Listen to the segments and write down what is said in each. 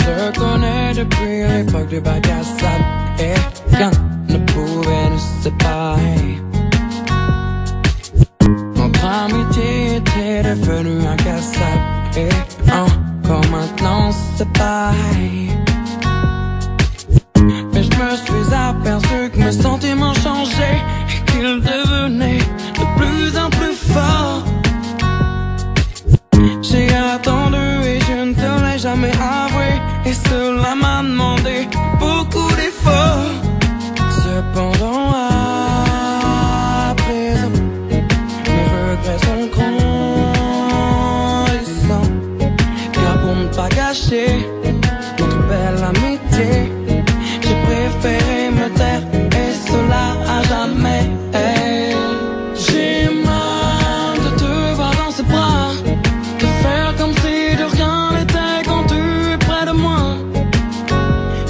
se connaît depuis l'époque du bac à sable et rien ne pouvait nous séparer. Notre amitié était devenue incassable et encore maintenant c'est pareil. Mais je me suis aperçu que mes sentiments changeaient et qu'ils devenaient de plus en plus forts. J'ai attendu et je ne te l'ai jamais avoué, et cela m'a demandé beaucoup d'efforts. Cependant à présent, mes regrets sont grandissants, car pour ne pas gâcher notre belle amitié, j'ai préféré me taire, et cela à jamais. J'ai mal de te voir dans ses bras, de faire comme si de rien n'était quand tu es près de moi.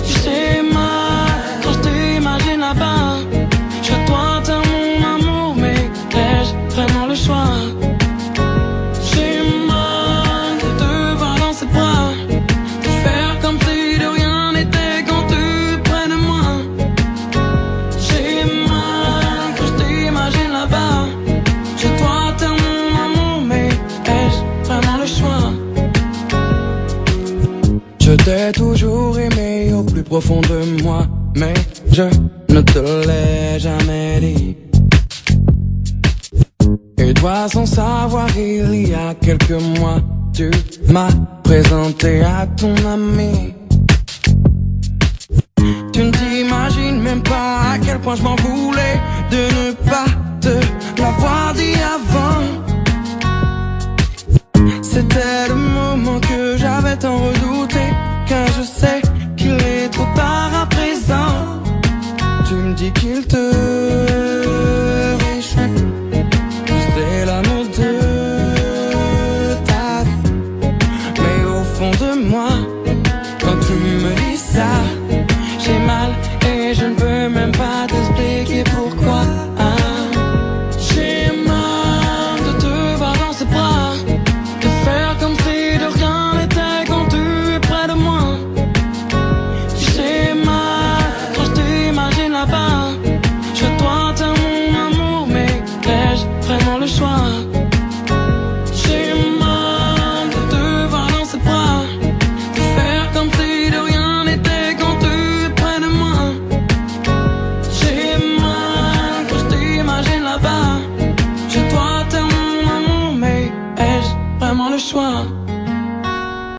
J'ai mal quand je t'imagine là-bas. Je dois te mon amour, mais ai-je vraiment le choix? J'ai mal de te voir dans ses bras, de faire comme si de rien n'était quand tu es près de moi. J'ai mal quand je t'imagine là-bas. Je dois te mon amour, mais ai-je vraiment le choix? Je t'ai toujours aimé au plus profond de moi, mais je ne te l'ai jamais dit. Et toi sans savoir, il y a quelques mois, tu m'as présenté à ton ami. Tu ne t'imagines même pas à quel point je m'en voulais de ne pas te l'avoir dit avant. C'était le